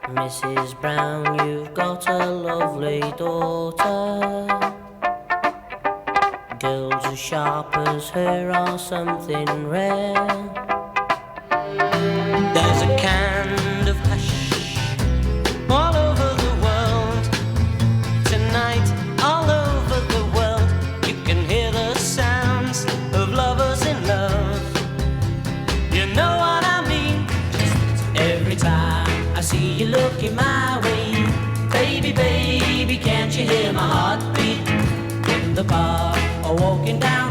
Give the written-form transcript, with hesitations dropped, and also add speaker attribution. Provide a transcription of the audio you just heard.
Speaker 1: Mrs. Brown, you've got a lovely daughter. Girls as sharp as her are something rare. There's a kind of hush all over the world tonight, all over the world. You can hear the sounds of lovers in love. You know what I mean? Every time I see you looking my way, baby, baby, can't you hear my heartbeat? In the park or walking down